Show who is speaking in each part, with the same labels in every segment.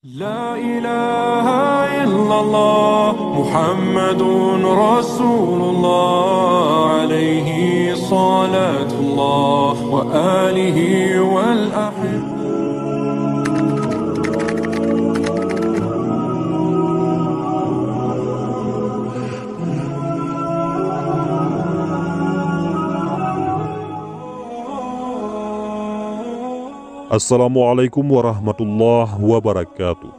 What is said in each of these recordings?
Speaker 1: لا إله إلا الله محمد رسول الله عليه صلاة الله وآله والأحب.
Speaker 2: Assalamualaikum warahmatullahi wabarakatuh.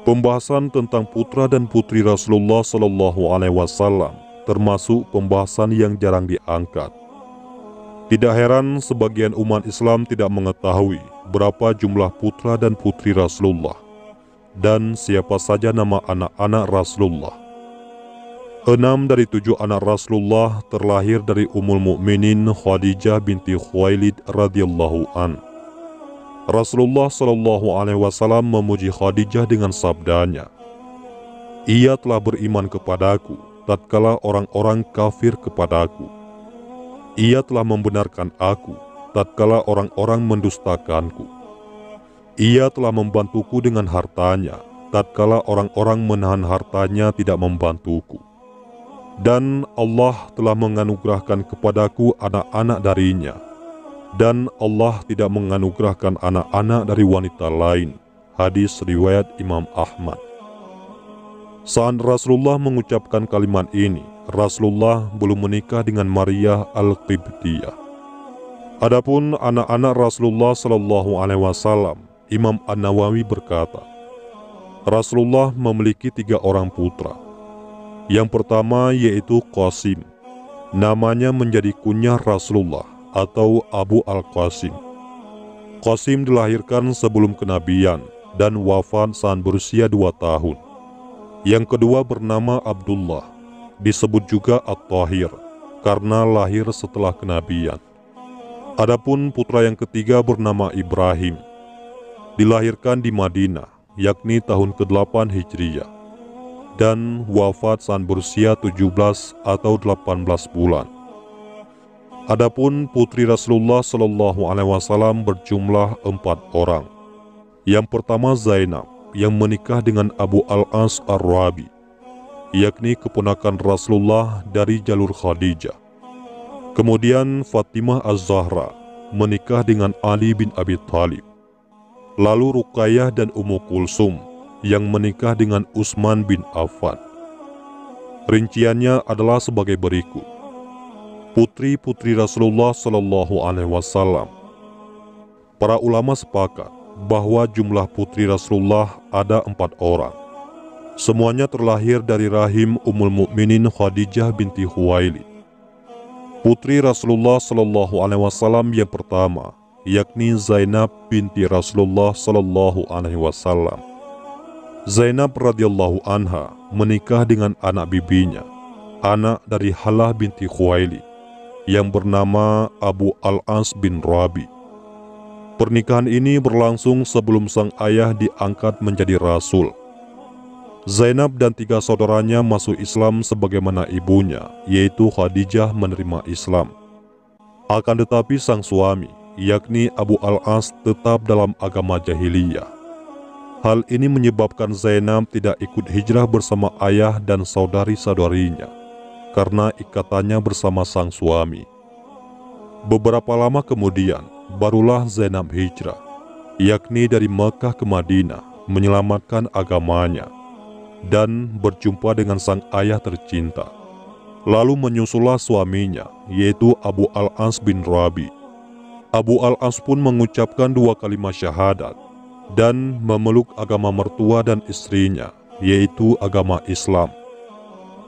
Speaker 2: Pembahasan tentang putra dan putri Rasulullah Shallallahu Alaihi Wasallam termasuk pembahasan yang jarang diangkat. Tidak heran sebagian umat Islam tidak mengetahui berapa jumlah putra dan putri Rasulullah dan siapa saja nama anak-anak Rasulullah. 6 dari 7 anak Rasulullah terlahir dari Ummul Mukminin Khadijah binti Khuwailid radhiyallahu an. Rasulullah Shallallahu Alaihi Wasallam memuji Khadijah dengan sabdanya, "Ia telah beriman kepadaku tatkala orang-orang kafir kepadaku. Ia telah membenarkan aku tatkala orang-orang mendustakanku. Ia telah membantuku dengan hartanya tatkala orang-orang menahan hartanya tidak membantuku. Dan Allah telah menganugerahkan kepadaku anak-anak darinya. Dan Allah tidak menganugerahkan anak-anak dari wanita lain." Hadis riwayat Imam Ahmad. Saat Rasulullah mengucapkan kalimat ini, Rasulullah belum menikah dengan Maria Al-Qibtiyah. Adapun anak-anak Rasulullah Shallallahu Alaihi Wasallam, Imam An-Nawawi berkata, Rasulullah memiliki 3 orang putra. Yang pertama yaitu Qasim, namanya menjadi kunyah Rasulullah atau Abu Al-Qasim. Qasim dilahirkan sebelum kenabian dan wafat saat berusia 2 tahun. Yang kedua bernama Abdullah, disebut juga At-Tahir karena lahir setelah kenabian. Adapun putra yang ketiga bernama Ibrahim, dilahirkan di Madinah, yakni tahun ke-8 Hijriyah, dan wafat saat berusia 17 atau 18 bulan. Adapun putri Rasulullah Shallallahu Alaihi Wasallam berjumlah 4 orang. Yang pertama Zainab, yang menikah dengan Abu Al-As Ar-Rabi, yakni keponakan Rasulullah dari jalur Khadijah. Kemudian Fatimah Az-Zahra menikah dengan Ali bin Abi Thalib. Lalu Ruqayyah dan Ummu Kulsum yang menikah dengan Utsman bin Affan. Rinciannya adalah sebagai berikut. Putri-putri Rasulullah Shallallahu Alaihi Wasallam. Para ulama sepakat bahwa jumlah putri Rasulullah ada 4 orang. Semuanya terlahir dari rahim Ummul Mukminin Khadijah binti Khuwailid. Putri Rasulullah Shallallahu Alaihi Wasallam yang pertama, yakni Zainab binti Rasulullah Shallallahu Alaihi Wasallam. Zainab radhiyallahu anha menikah dengan anak bibinya, anak dari Halah binti Khuwailid, yang bernama Abu Al-As bin Rabi. Pernikahan ini berlangsung sebelum sang ayah diangkat menjadi rasul. Zainab dan 3 saudaranya masuk Islam sebagaimana ibunya, yaitu Khadijah, menerima Islam. Akan tetapi sang suami, yakni Abu Al-As, tetap dalam agama jahiliyah. Hal ini menyebabkan Zainab tidak ikut hijrah bersama ayah dan saudari-saudarinya, karena ikatannya bersama sang suami. Beberapa lama kemudian, barulah Zainab hijrah, yakni dari Mekah ke Madinah, menyelamatkan agamanya, dan berjumpa dengan sang ayah tercinta. Lalu menyusullah suaminya, yaitu Abu Al-As bin Rabi. Abu Al-As pun mengucapkan 2 kalimat syahadat, dan memeluk agama mertua dan istrinya, yaitu agama Islam.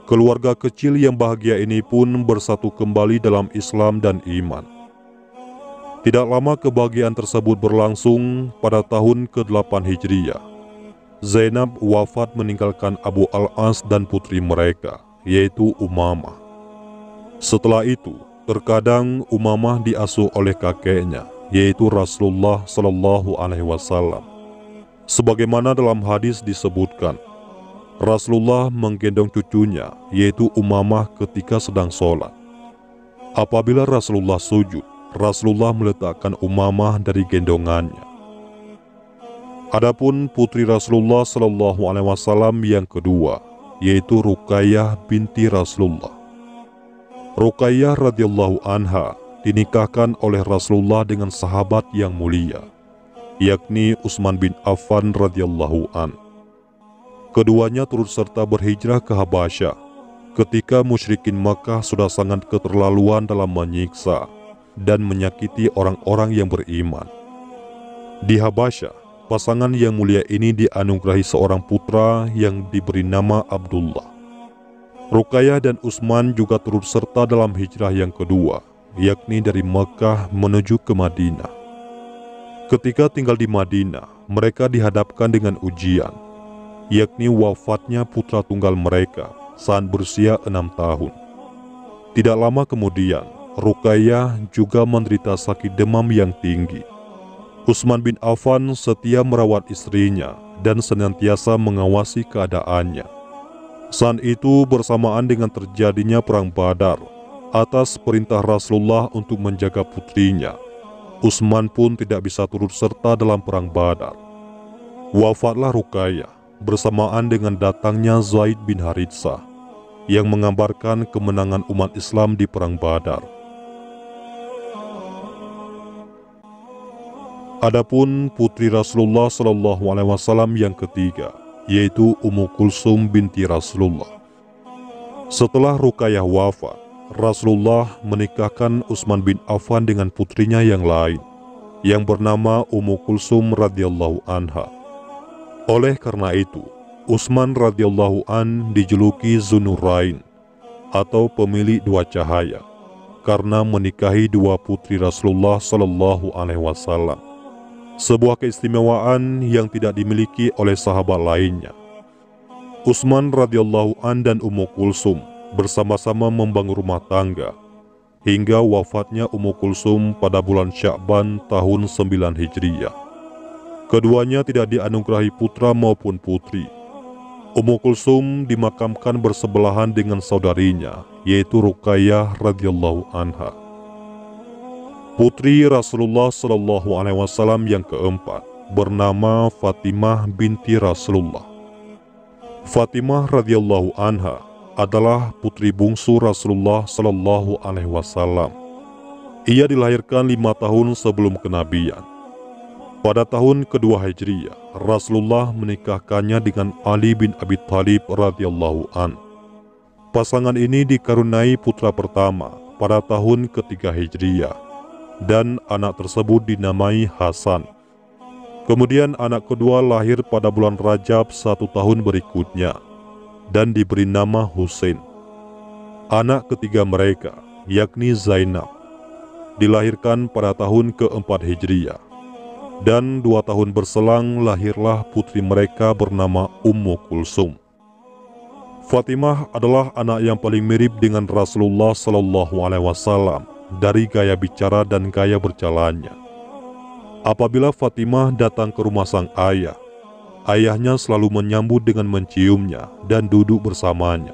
Speaker 2: Keluarga kecil yang bahagia ini pun bersatu kembali dalam Islam dan iman. Tidak lama kebahagiaan tersebut berlangsung. Pada tahun ke-8 Hijriyah, Zainab wafat meninggalkan Abu Al-As dan putri mereka, yaitu Umamah. Setelah itu, terkadang Umamah diasuh oleh kakeknya, yaitu Rasulullah Shallallahu Alaihi Wasallam. Sebagaimana dalam hadis disebutkan, Rasulullah menggendong cucunya, yaitu Umamah, ketika sedang sholat. Apabila Rasulullah sujud, Rasulullah meletakkan Umamah dari gendongannya. Adapun putri Rasulullah Shallallahu Alaihi Wasallam yang kedua, yaitu Ruqayyah binti Rasulullah. Ruqayyah radhiyallahu anha dinikahkan oleh Rasulullah dengan sahabat yang mulia, yakni Utsman bin Affan radhiyallahu an. Keduanya turut serta berhijrah ke Habasyah ketika musyrikin Makkah sudah sangat keterlaluan dalam menyiksa dan menyakiti orang-orang yang beriman. Di Habasyah, pasangan yang mulia ini dianugerahi seorang putra yang diberi nama Abdullah. Ruqayyah dan Utsman juga turut serta dalam hijrah yang kedua, yakni dari Makkah menuju ke Madinah. Ketika tinggal di Madinah, mereka dihadapkan dengan ujian, yakni wafatnya putra tunggal mereka saat berusia 6 tahun. Tidak lama kemudian, Ruqayyah juga menderita sakit demam yang tinggi. Utsman bin Affan setia merawat istrinya dan senantiasa mengawasi keadaannya. Saat itu bersamaan dengan terjadinya perang Badar, atas perintah Rasulullah untuk menjaga putrinya, Utsman pun tidak bisa turut serta dalam perang Badar. Wafatlah Ruqayyah bersamaan dengan datangnya Zaid bin Haritsah yang menggambarkan kemenangan umat Islam di perang Badar. Adapun putri Rasulullah Shallallahu Alaihi Wasallam yang ketiga, yaitu Ummu Kulsum binti Rasulullah. Setelah Ruqayyah wafat, Rasulullah menikahkan Utsman bin Affan dengan putrinya yang lain, yang bernama Ummu Kulsum radhiyallahu anha. Oleh karena itu, Utsman radhiyallahu an dijuluki Dzunurain atau pemilik dua cahaya, karena menikahi dua putri Rasulullah Shallallahu Alaihi Wasallam. Sebuah keistimewaan yang tidak dimiliki oleh sahabat lainnya. Utsman radhiyallahu an dan Ummu Kulsum bersama-sama membangun rumah tangga hingga wafatnya Ummu Kulsum pada bulan Sya'ban tahun 9 Hijriyah. Keduanya tidak dianugerahi putra maupun putri. Ummu Kulsum dimakamkan bersebelahan dengan saudarinya, yaitu Ruqayyah radhiyallahu anha. Putri Rasulullah Shallallahu Alaihi Wasallam yang keempat bernama Fatimah binti Rasulullah. Fatimah radhiyallahu anha adalah putri bungsu Rasulullah Shallallahu Alaihi Wasallam. Ia dilahirkan 5 tahun sebelum kenabian. Pada tahun kedua Hijriyah, Rasulullah menikahkannya dengan Ali bin Abi Thalib radhiyallahu an. Pasangan ini dikaruniai putra pertama pada tahun ketiga Hijriyah, dan anak tersebut dinamai Hasan. Kemudian anak kedua lahir pada bulan Rajab 1 tahun berikutnya dan diberi nama Husain. Anak ketiga mereka, yakni Zainab, dilahirkan pada tahun keempat Hijriyah, dan 2 tahun berselang lahirlah putri mereka bernama Ummu Kulsum. Fatimah adalah anak yang paling mirip dengan Rasulullah Shallallahu Alaihi Wasallam dari gaya bicara dan gaya berjalannya. Apabila Fatimah datang ke rumah sang ayah, ayahnya selalu menyambut dengan menciumnya dan duduk bersamanya.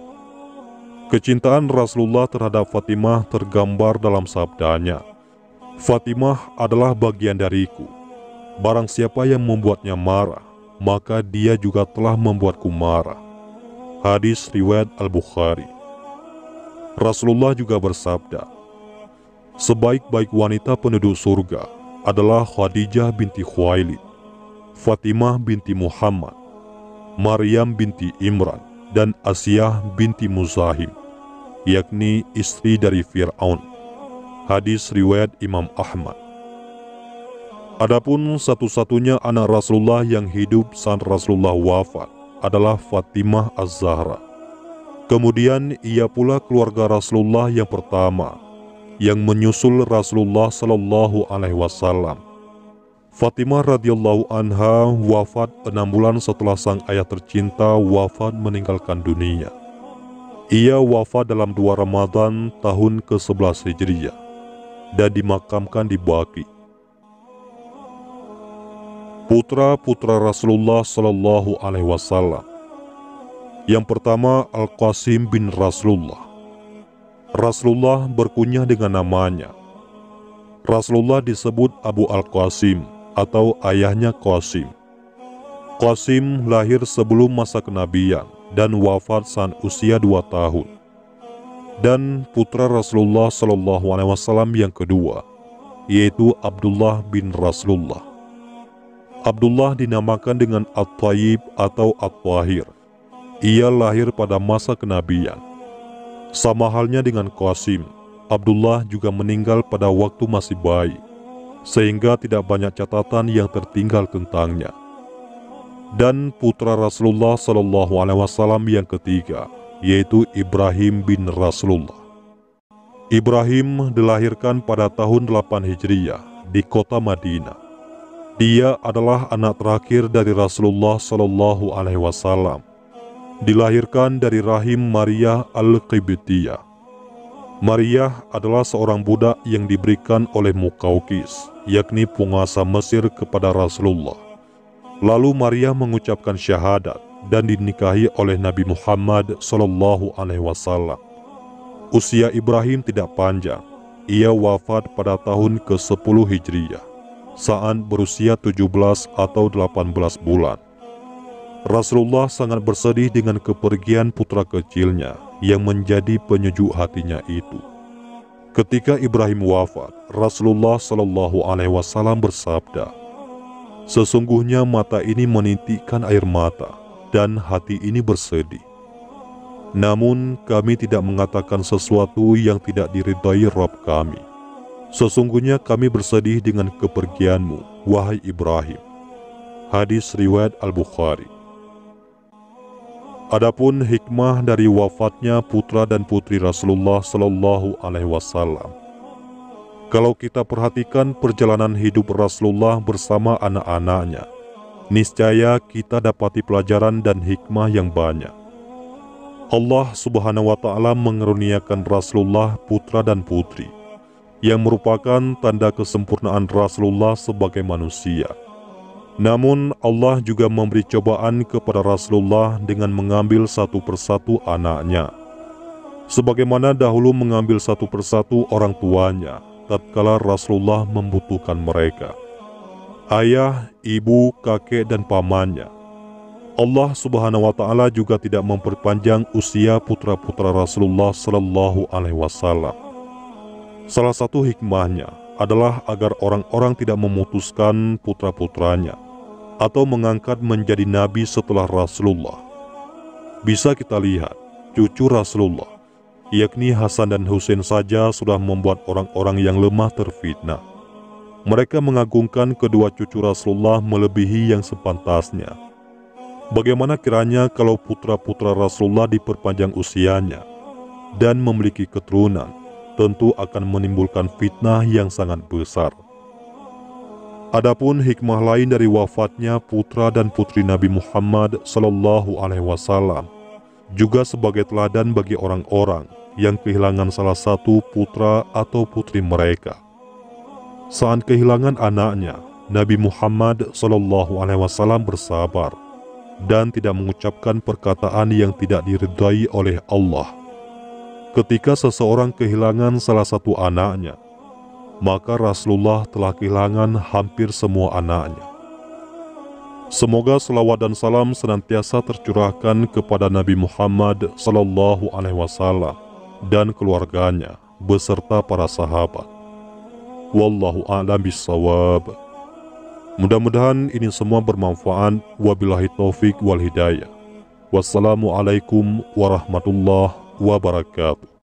Speaker 2: Kecintaan Rasulullah terhadap Fatimah tergambar dalam sabdanya, "Fatimah adalah bagian dariku. Barang siapa yang membuatnya marah, maka dia juga telah membuatku marah." Hadis riwayat Al-Bukhari. Rasulullah juga bersabda, "Sebaik-baik wanita penduduk surga adalah Khadijah binti Khuwailid, Fatimah binti Muhammad, Maryam binti Imran, dan Asiyah binti Muzahim, yakni istri dari Fir'aun." Hadis riwayat Imam Ahmad. Adapun satu-satunya anak Rasulullah yang hidup saat Rasulullah wafat adalah Fatimah Az-Zahra. Kemudian ia pula keluarga Rasulullah yang pertama yang menyusul Rasulullah Shallallahu Alaihi Wasallam. Fatimah radhiyallahu anha wafat 6 bulan setelah sang ayah tercinta wafat meninggalkan dunia. Ia wafat dalam 2 Ramadan tahun ke-11 Hijriyah dan dimakamkan di Baqi. Putra-putra Rasulullah Shallallahu Alaihi Wasallam. Yang pertama, Al-Qasim bin Rasulullah. Rasulullah berkunyah dengan namanya. Rasulullah disebut Abu Al-Qasim atau ayahnya Qasim. Qasim lahir sebelum masa kenabian dan wafat saat usia 2 tahun. Dan putra Rasulullah SAW yang kedua, yaitu Abdullah bin Rasulullah. Abdullah dinamakan dengan At-Thayyib atau At-Thahir. Ia lahir pada masa kenabian. Sama halnya dengan Qasim, Abdullah juga meninggal pada waktu masih bayi, sehingga tidak banyak catatan yang tertinggal tentangnya. Dan putra Rasulullah SAW yang ketiga, yaitu Ibrahim bin Rasulullah. Ibrahim dilahirkan pada tahun 8 Hijriah di kota Madinah. Dia adalah anak terakhir dari Rasulullah SAW. Dilahirkan dari rahim Maria Al-Qibtiyah. Maria adalah seorang budak yang diberikan oleh Muqawqis, yakni penguasa Mesir, kepada Rasulullah. Lalu Maria mengucapkan syahadat dan dinikahi oleh Nabi Muhammad SAW. Usia Ibrahim tidak panjang. Ia wafat pada tahun ke-10 Hijriah saat berusia 17 atau 18 bulan. Rasulullah sangat bersedih dengan kepergian putra kecilnya yang menjadi penyejuk hatinya itu. Ketika Ibrahim wafat, Rasulullah SAW bersabda, "Sesungguhnya mata ini menitikkan air mata dan hati ini bersedih. Namun kami tidak mengatakan sesuatu yang tidak diridai Rabb kami. Sesungguhnya kami bersedih dengan kepergianmu, wahai Ibrahim." Hadis riwayat Al-Bukhari. Adapun hikmah dari wafatnya putra dan putri Rasulullah SAW. Kalau kita perhatikan perjalanan hidup Rasulullah bersama anak-anaknya, niscaya kita dapati pelajaran dan hikmah yang banyak. Allah Subhanahu wa Ta'ala mengeruniakan Rasulullah putra dan putri, yang merupakan tanda kesempurnaan Rasulullah sebagai manusia. Namun Allah juga memberi cobaan kepada Rasulullah dengan mengambil satu persatu anaknya, sebagaimana dahulu mengambil satu persatu orang tuanya tatkala Rasulullah membutuhkan mereka, ayah, ibu, kakek, dan pamannya. Allah Subhanahu wa Ta'ala juga tidak memperpanjang usia putra-putra Rasulullah SAW. Salah satu hikmahnya adalah agar orang-orang tidak memutuskan putra-putranya atau mengangkat menjadi nabi setelah Rasulullah. Bisa kita lihat, cucu Rasulullah, yakni Hasan dan Husain saja sudah membuat orang-orang yang lemah terfitnah. Mereka mengagungkan kedua cucu Rasulullah melebihi yang sepantasnya. Bagaimana kiranya kalau putra-putra Rasulullah diperpanjang usianya dan memiliki keturunan, tentu akan menimbulkan fitnah yang sangat besar. Adapun hikmah lain dari wafatnya putra dan putri Nabi Muhammad SAW juga sebagai teladan bagi orang-orang yang kehilangan salah satu putra atau putri mereka. Saat kehilangan anaknya, Nabi Muhammad SAW bersabar dan tidak mengucapkan perkataan yang tidak diridai oleh Allah. Ketika seseorang kehilangan salah satu anaknya, maka Rasulullah telah kehilangan hampir semua anaknya. Semoga selawat dan salam senantiasa tercurahkan kepada Nabi Muhammad SAW dan keluarganya beserta para sahabat. Wallahu a'lam bishawab. Mudah-mudahan ini semua bermanfaat. Wabillahi taufik wal hidayah. Wassalamualaikum warahmatullahi wabarakatuh.